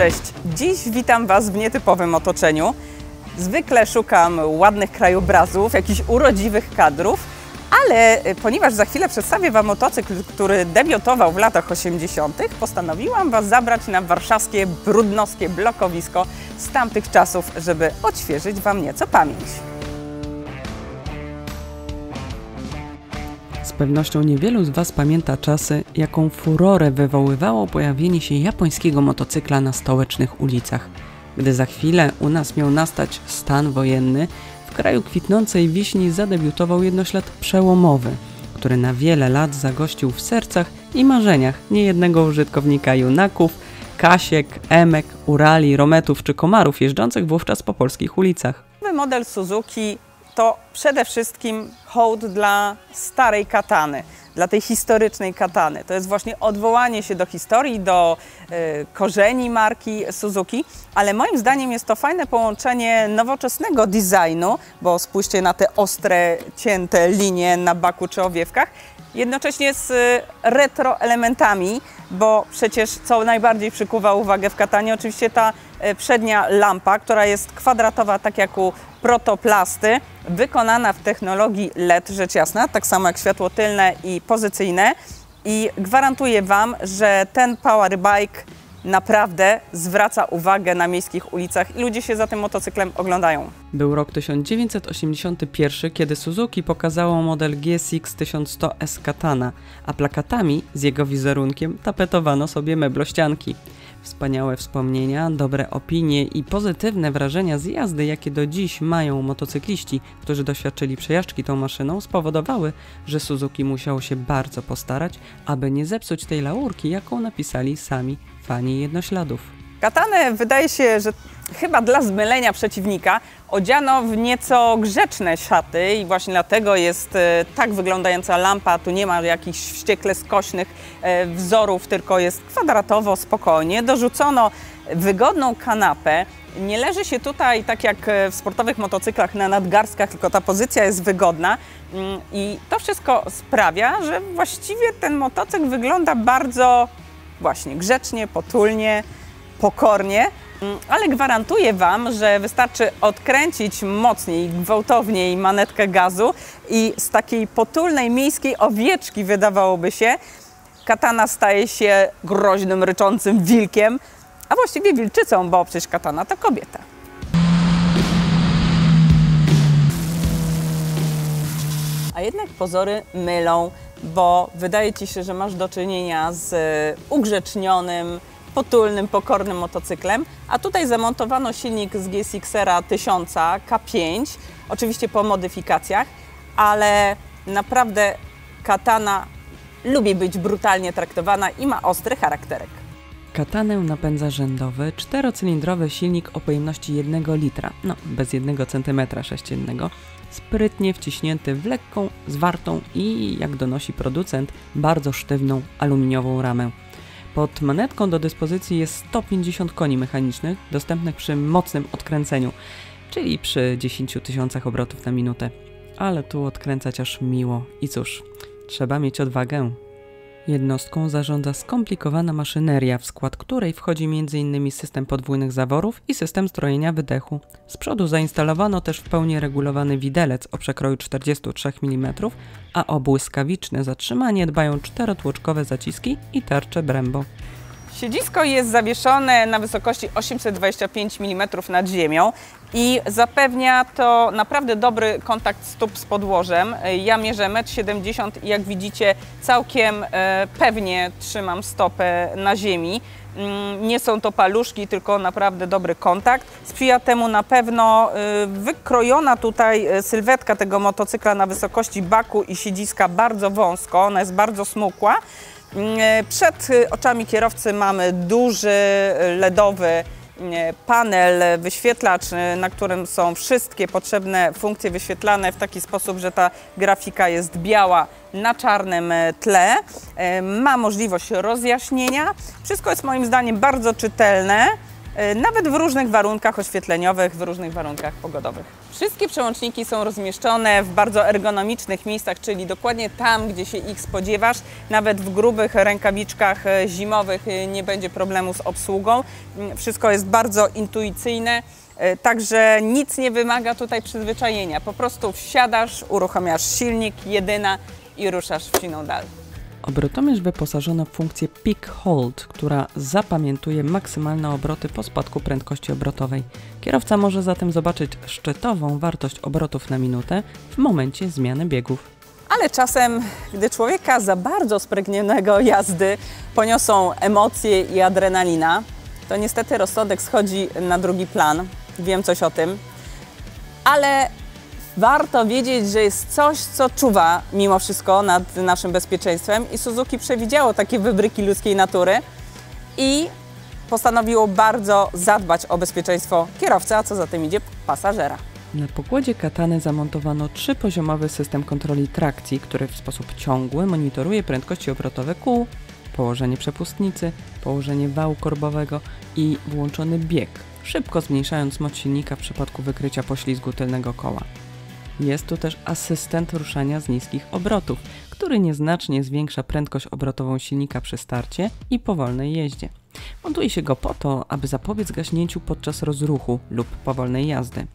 Cześć! Dziś witam Was w nietypowym otoczeniu. Zwykle szukam ładnych krajobrazów, jakichś urodziwych kadrów, ale ponieważ za chwilę przedstawię Wam motocykl, który debiutował w latach 80., postanowiłam Was zabrać na warszawskie, brudnowskie blokowisko z tamtych czasów, żeby odświeżyć Wam nieco pamięć. Z pewnością niewielu z Was pamięta czasy, jaką furorę wywoływało pojawienie się japońskiego motocykla na stołecznych ulicach. Gdy za chwilę u nas miał nastać stan wojenny, w kraju kwitnącej wiśni zadebiutował jednoślad przełomowy, który na wiele lat zagościł w sercach i marzeniach niejednego użytkownika Junaków, Kasiek, Emek, Urali, Rometów czy Komarów jeżdżących wówczas po polskich ulicach. Nowy model Suzuki to przede wszystkim hołd dla starej katany, dla tej historycznej katany. To jest właśnie odwołanie się do historii, do korzeni marki Suzuki, ale moim zdaniem jest to fajne połączenie nowoczesnego designu, bo spójrzcie na te ostre, cięte linie na baku czy owiewkach, jednocześnie z retro elementami, bo przecież co najbardziej przykuwa uwagę w katanie, oczywiście ta przednia lampa, która jest kwadratowa, tak jak u protoplasty, wykonana w technologii LED, rzecz jasna, tak samo jak światło tylne i pozycyjne, i gwarantuję Wam, że ten powerbike naprawdę zwraca uwagę na miejskich ulicach i ludzie się za tym motocyklem oglądają. Był rok 1981, kiedy Suzuki pokazało model GSX 1100S Katana, a plakatami z jego wizerunkiem tapetowano sobie meblościanki. Wspaniałe wspomnienia, dobre opinie i pozytywne wrażenia z jazdy, jakie do dziś mają motocykliści, którzy doświadczyli przejażdżki tą maszyną, spowodowały, że Suzuki musiało się bardzo postarać, aby nie zepsuć tej laurki, jaką napisali sami fani jednośladów. Katanę, wydaje się, że chyba dla zmylenia przeciwnika odziano w nieco grzeczne szaty i właśnie dlatego jest tak wyglądająca lampa. Tu nie ma jakichś wściekle skośnych wzorów, tylko jest kwadratowo, spokojnie. Dorzucono wygodną kanapę. Nie leży się tutaj tak jak w sportowych motocyklach na nadgarstkach, tylko ta pozycja jest wygodna i to wszystko sprawia, że właściwie ten motocykl wygląda bardzo właśnie grzecznie, potulnie, pokornie, ale gwarantuję Wam, że wystarczy odkręcić mocniej, gwałtowniej manetkę gazu i z takiej potulnej miejskiej owieczki, wydawałoby się, katana staje się groźnym, ryczącym wilkiem, a właściwie wilczycą, bo przecież katana to kobieta. A jednak pozory mylą, bo wydaje Ci się, że masz do czynienia z ugrzecznionym, potulnym, pokornym motocyklem, a tutaj zamontowano silnik z GSX-era 1000 K5, oczywiście po modyfikacjach, ale naprawdę katana lubi być brutalnie traktowana i ma ostry charakterek. Katanę napędza rzędowy, czterocylindrowy silnik o pojemności 1 litra, bez 1 cm sześciennego, sprytnie wciśnięty w lekką, zwartą i, jak donosi producent, bardzo sztywną aluminiową ramę. Pod manetką do dyspozycji jest 150 koni mechanicznych, dostępnych przy mocnym odkręceniu, czyli przy 10 000 obrotów na minutę. Ale tu odkręcać aż miło. I cóż, trzeba mieć odwagę. Jednostką zarządza skomplikowana maszyneria, w skład której wchodzi m.in. system podwójnych zaworów i system strojenia wydechu. Z przodu zainstalowano też w pełni regulowany widelec o przekroju 43 mm, a o błyskawiczne zatrzymanie dbają czterotłoczkowe zaciski i tarcze Brembo. Siedzisko jest zawieszone na wysokości 825 mm nad ziemią i zapewnia to naprawdę dobry kontakt stóp z podłożem. Ja mierzę 1,70 m i jak widzicie całkiem pewnie trzymam stopę na ziemi. Nie są to paluszki, tylko naprawdę dobry kontakt. Sprzyja temu na pewno wykrojona tutaj sylwetka tego motocykla na wysokości baku i siedziska bardzo wąsko, ona jest bardzo smukła. Przed oczami kierowcy mamy duży LEDowy panel, wyświetlacz, na którym są wszystkie potrzebne funkcje wyświetlane w taki sposób, że ta grafika jest biała na czarnym tle. Ma możliwość rozjaśnienia. Wszystko jest moim zdaniem bardzo czytelne. nawet w różnych warunkach oświetleniowych, w różnych warunkach pogodowych. Wszystkie przełączniki są rozmieszczone w bardzo ergonomicznych miejscach, czyli dokładnie tam, gdzie się ich spodziewasz. Nawet w grubych rękawiczkach zimowych nie będzie problemu z obsługą. Wszystko jest bardzo intuicyjne. Także nic nie wymaga tutaj przyzwyczajenia. Po prostu wsiadasz, uruchamiasz silnik, jedyna i ruszasz w siną dal. Obrotomierz wyposażono w funkcję Peak Hold, która zapamiętuje maksymalne obroty po spadku prędkości obrotowej. Kierowca może zatem zobaczyć szczytową wartość obrotów na minutę w momencie zmiany biegów. Ale czasem, gdy człowieka za bardzo spragnionego jazdy poniosą emocje i adrenalina, to niestety rozsądek schodzi na drugi plan. Wiem coś o tym, ale warto wiedzieć, że jest coś, co czuwa mimo wszystko nad naszym bezpieczeństwem i Suzuki przewidziało takie wybryki ludzkiej natury i postanowiło bardzo zadbać o bezpieczeństwo kierowcy, a co za tym idzie pasażera. Na pokładzie Katany zamontowano 3-poziomowy system kontroli trakcji, który w sposób ciągły monitoruje prędkości obrotowe kół, położenie przepustnicy, położenie wału korbowego i włączony bieg, szybko zmniejszając moc silnika w przypadku wykrycia poślizgu tylnego koła. Jest tu też asystent ruszania z niskich obrotów, który nieznacznie zwiększa prędkość obrotową silnika przy starcie i powolnej jeździe. Montuje się go po to, aby zapobiec gaśnięciu podczas rozruchu lub powolnej jazdy.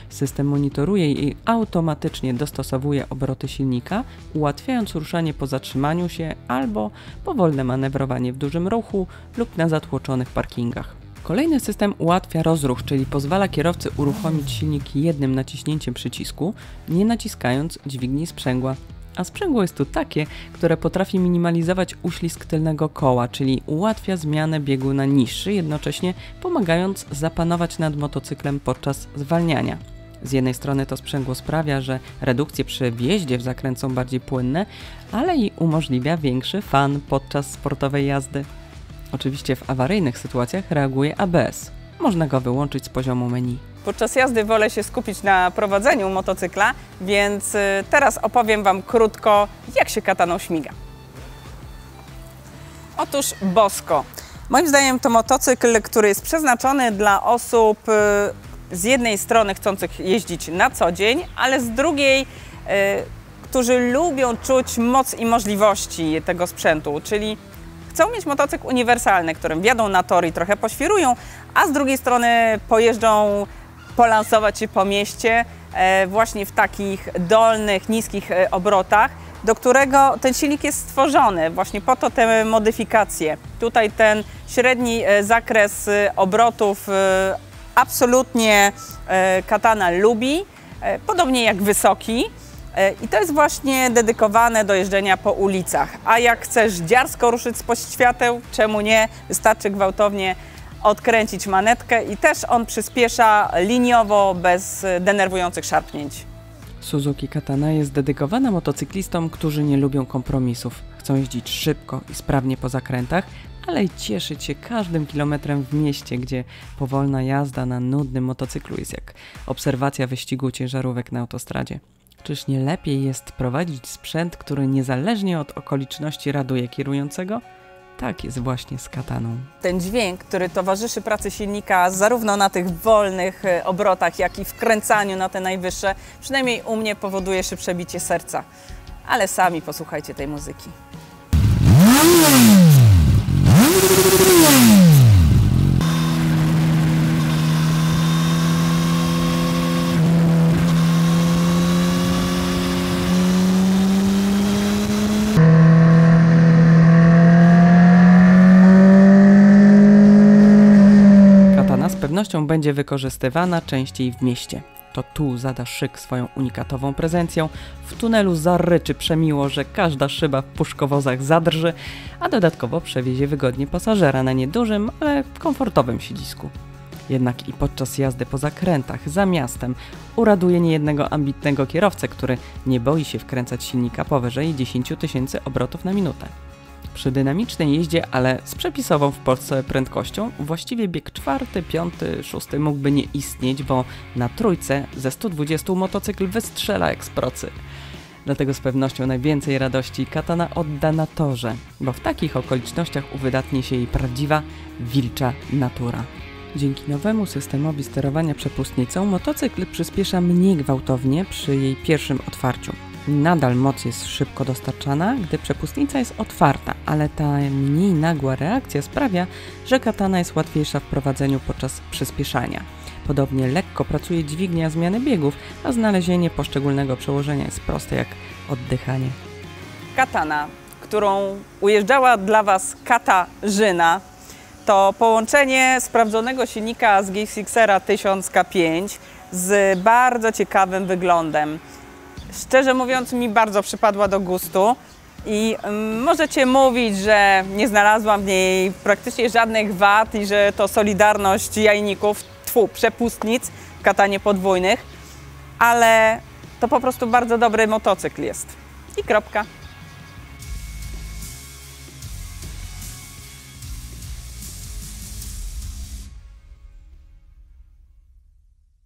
System monitoruje i automatycznie dostosowuje obroty silnika, ułatwiając ruszanie po zatrzymaniu się albo powolne manewrowanie w dużym ruchu lub na zatłoczonych parkingach. Kolejny system ułatwia rozruch, czyli pozwala kierowcy uruchomić silnik jednym naciśnięciem przycisku, nie naciskając dźwigni sprzęgła. A sprzęgło jest tu takie, które potrafi minimalizować uślizg tylnego koła, czyli ułatwia zmianę biegu na niższy, jednocześnie pomagając zapanować nad motocyklem podczas zwalniania. Z jednej strony to sprzęgło sprawia, że redukcje przy wjeździe w zakręt są bardziej płynne, ale i umożliwia większy fan podczas sportowej jazdy. Oczywiście w awaryjnych sytuacjach reaguje ABS. Można go wyłączyć z poziomu menu. Podczas jazdy wolę się skupić na prowadzeniu motocykla, więc teraz opowiem Wam krótko, jak się Kataną śmiga. Otóż Bosko. Moim zdaniem to motocykl, który jest przeznaczony dla osób z jednej strony chcących jeździć na co dzień, ale z drugiej, którzy lubią czuć moc i możliwości tego sprzętu, czyli chcą mieć motocykl uniwersalny, którym wjadą na tor i trochę poświrują, a z drugiej strony pojeżdżą, polansować się po mieście właśnie w takich dolnych, niskich obrotach, do którego ten silnik jest stworzony. Właśnie po to te modyfikacje. Tutaj ten średni zakres obrotów absolutnie Katana lubi, podobnie jak wysoki. I to jest właśnie dedykowane do jeżdżenia po ulicach. A jak chcesz dziarsko ruszyć spośród świateł, czemu nie? Wystarczy gwałtownie odkręcić manetkę i też on przyspiesza liniowo, bez denerwujących szarpnięć. Suzuki Katana jest dedykowana motocyklistom, którzy nie lubią kompromisów. Chcą jeździć szybko i sprawnie po zakrętach, ale i cieszyć się każdym kilometrem w mieście, gdzie powolna jazda na nudnym motocyklu jest jak obserwacja wyścigu ciężarówek na autostradzie. Czyż nie lepiej jest prowadzić sprzęt, który niezależnie od okoliczności raduje kierującego? Tak jest właśnie z Kataną. Ten dźwięk, który towarzyszy pracy silnika zarówno na tych wolnych obrotach, jak i wkręcaniu na te najwyższe, przynajmniej u mnie powoduje szybsze bicie serca. Ale sami posłuchajcie tej muzyki. Z pewnością będzie wykorzystywana częściej w mieście. To tu zada szyk swoją unikatową prezencją, w tunelu zaryczy przemiło, że każda szyba w puszkowozach zadrży, a dodatkowo przewiezie wygodnie pasażera na niedużym, ale komfortowym siedzisku. Jednak i podczas jazdy po zakrętach, za miastem, uraduje niejednego ambitnego kierowcę, który nie boi się wkręcać silnika powyżej 10 000 obrotów na minutę. Przy dynamicznej jeździe, ale z przepisową w Polsce prędkością, właściwie bieg 4., 5., 6. mógłby nie istnieć, bo na trójce ze 120 motocykl wystrzela jak z procy. Dlatego z pewnością najwięcej radości Katana odda na torze, bo w takich okolicznościach uwydatni się jej prawdziwa, wilcza natura. Dzięki nowemu systemowi sterowania przepustnicą motocykl przyspiesza mniej gwałtownie przy jej pierwszym otwarciu. Nadal moc jest szybko dostarczana, gdy przepustnica jest otwarta, ale ta mniej nagła reakcja sprawia, że katana jest łatwiejsza w prowadzeniu podczas przyspieszania. Podobnie lekko pracuje dźwignia zmiany biegów, a znalezienie poszczególnego przełożenia jest proste jak oddychanie. Katana, którą ujeżdżała dla Was Katarzyna, to połączenie sprawdzonego silnika z Gixxera 1000 K5 z bardzo ciekawym wyglądem. Szczerze mówiąc, mi bardzo przypadła do gustu i możecie mówić, że nie znalazłam w niej praktycznie żadnych wad i że to solidarność jajników, przepustnic w katanie podwójnych, ale to po prostu bardzo dobry motocykl jest. I kropka.